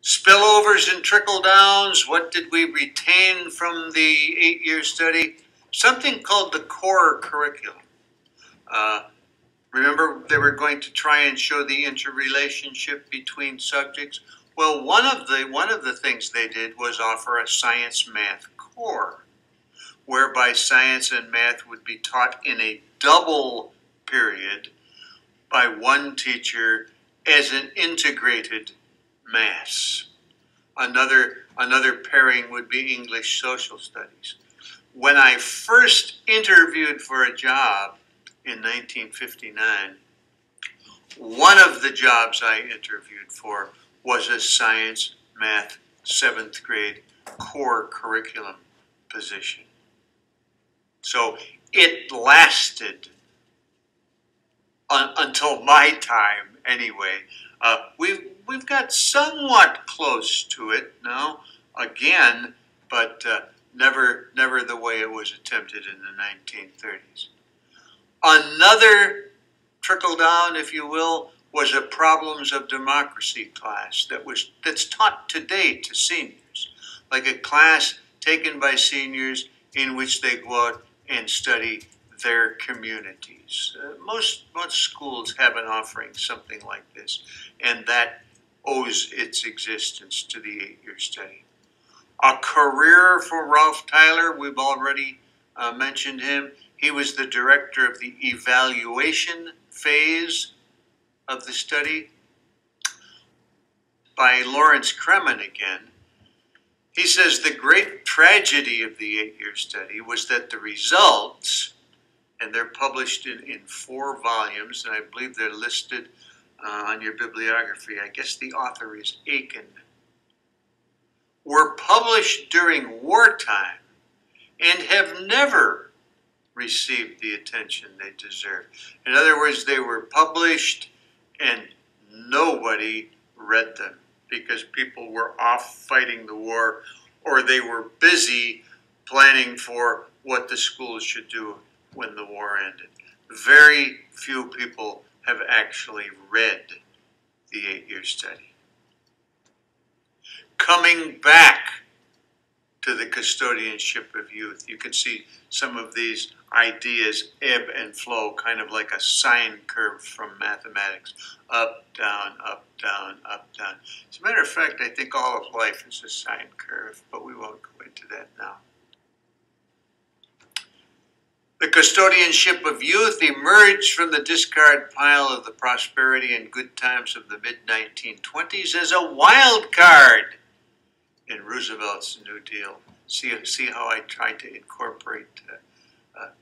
Spillovers and trickle downs. What did we retain from the 8-year study? Something called the core curriculum. Uh, Remember, they were going to try and show the interrelationship between subjects. Well, one of the things they did was offer a science math core, whereby science and math would be taught in a double period by one teacher as an integrated mass. Another pairing would be English social studies. When I first interviewed for a job in 1959, one of the jobs I interviewed for was a science, math, 7th grade core curriculum position. So it lasted until my time anyway. We've got somewhat close to it now, again, but never the way it was attempted in the 1930s. Another trickle down, if you will, was a problems of democracy class that's taught today to seniors, like a class taken by seniors in which they go out and study their communities. Most schools have an offering something like this, and that owes its existence to the 8-year study. A career for Ralph Tyler, we've already mentioned him. He was the director of the evaluation phase of the study. By Lawrence Kremen again, he says the great tragedy of the 8-year study was that the results, and they're published in 4 volumes, and I believe they're listed on your bibliography. I guess the author is Aiken. Were published during wartime and have never received the attention they deserve. In other words, they were published and nobody read them because people were off fighting the war, or they were busy planning for what the schools should do when the war ended. Very few people have actually read the 8-year study. Coming back to the custodianship of youth, you can see some of these ideas ebb and flow, kind of like a sine curve from mathematics. Up, down, up, down, up, down. As a matter of fact, I think all of life is a sine curve, but we won't go into that now. The custodianship of youth emerged from the discard pile of the prosperity and good times of the mid-1920s as a wild card in Roosevelt's New Deal. See how I tried to incorporate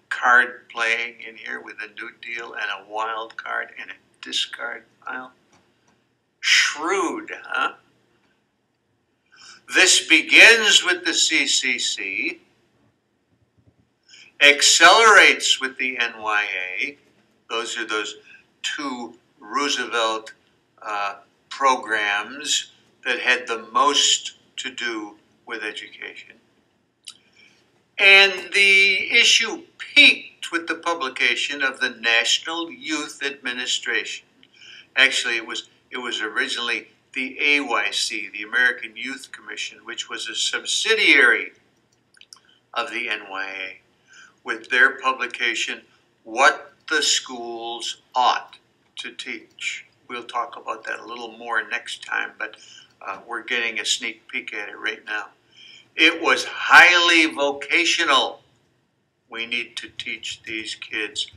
card playing in here with a New Deal and a wild card and a discard pile? Shrewd, huh? This begins with the CCC, accelerates with the NYA. Those are those 2 Roosevelt programs that had the most to do with education. And the issue peaked with the publication of the National Youth Administration. Actually, it was originally the AYC, the American Youth Commission, which was a subsidiary of the NYA, with their publication, What the Schools Ought to Teach. We'll talk about that a little more next time, but we're getting a sneak peek at it right now. It was highly vocational. We need to teach these kids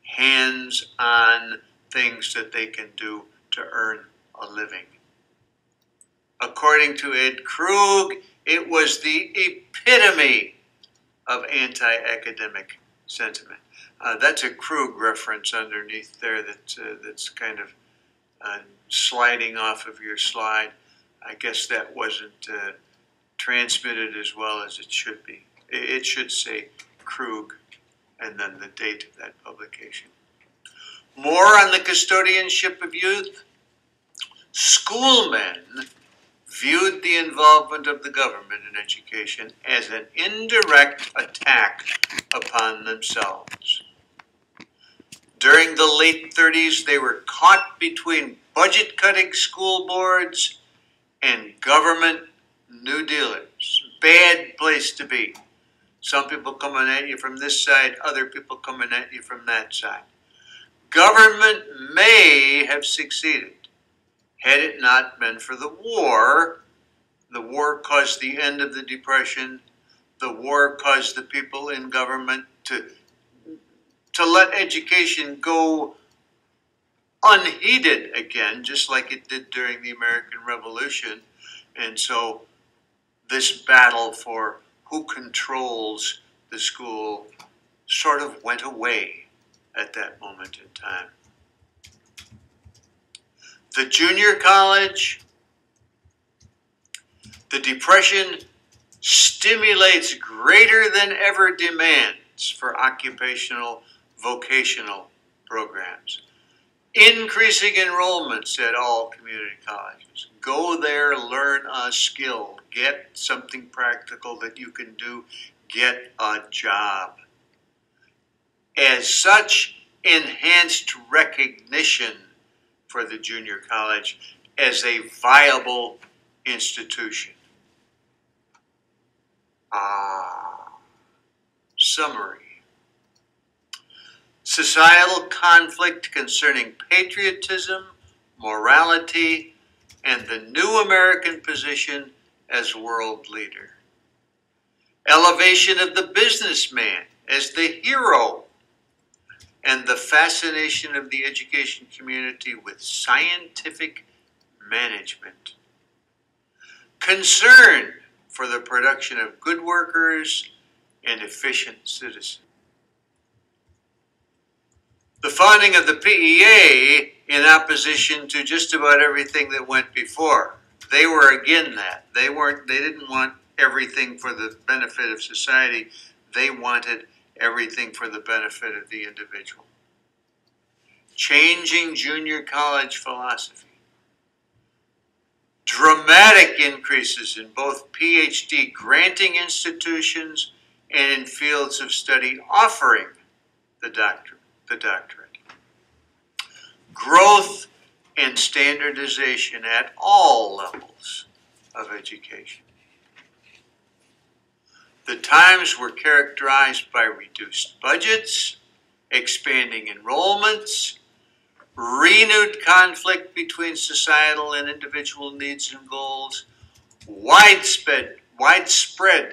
hands-on things that they can do to earn a living. According to Ed Krug, it was the epitome of anti-academic sentiment. That's a Krug reference underneath there that's kind of sliding off of your slide. I guess that wasn't transmitted as well as it should be. It should say Krug and then the date of that publication. More on the custodianship of youth. Schoolmen viewed the involvement of the government in education as an indirect attack upon themselves. During the late 30s, they were caught between budget-cutting school boards and government New Dealers. Bad place to be. Some people coming at you from this side, other people coming at you from that side. Government may have succeeded had it not been for the war. The war caused the end of the Depression. The war caused the people in government to let education go unheeded again, just like it did during the American Revolution. And so this battle for who controls the school sort of went away at that moment in time. The junior college, the Depression stimulates greater than ever demands for occupational, vocational programs. Increasing enrollments at all community colleges. Go there, learn a skill, get something practical that you can do, get a job. As such, enhanced recognition for the junior college as a viable institution. Summary. Societal conflict concerning patriotism, morality, and the new American position as world leader. Elevation of the businessman as the hero, and the fascination of the education community with scientific management. Concern for the production of good workers and efficient citizens. The founding of the PEA in opposition to just about everything that went before. They were again that. They didn't want everything for the benefit of society. They wanted everything for the benefit of the individual. Changing junior college philosophy. Dramatic increases in both PhD granting institutions and in fields of study offering the doctorate. Growth and standardization at all levels of education. The times were characterized by reduced budgets, expanding enrollments, renewed conflict between societal and individual needs and goals, widespread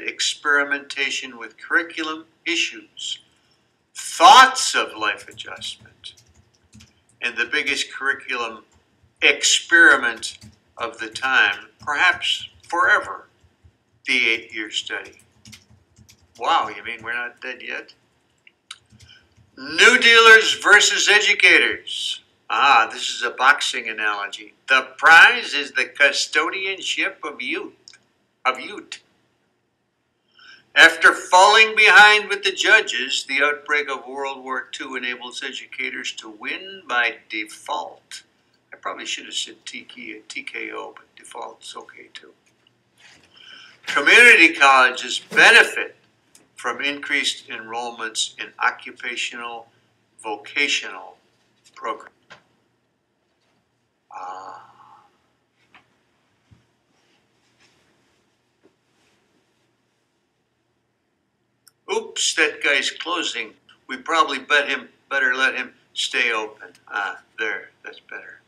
experimentation with curriculum issues, thoughts of life adjustment, and the biggest curriculum experiment of the time, perhaps forever, the 8-year study. Wow, you mean we're not dead yet? New Dealers versus educators. This is a boxing analogy. The prize is the custodianship of youth. After falling behind with the judges, the outbreak of World War II enables educators to win by default. I probably should have said TKO, but default's okay too. Community colleges benefit from increased enrollments in occupational, vocational programs. Oops, that guy's closing. We probably better let him stay open. There, that's better.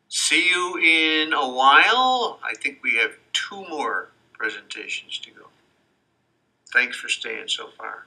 See you in a while. I think we have 2 more presentations to go. Thanks for staying so far.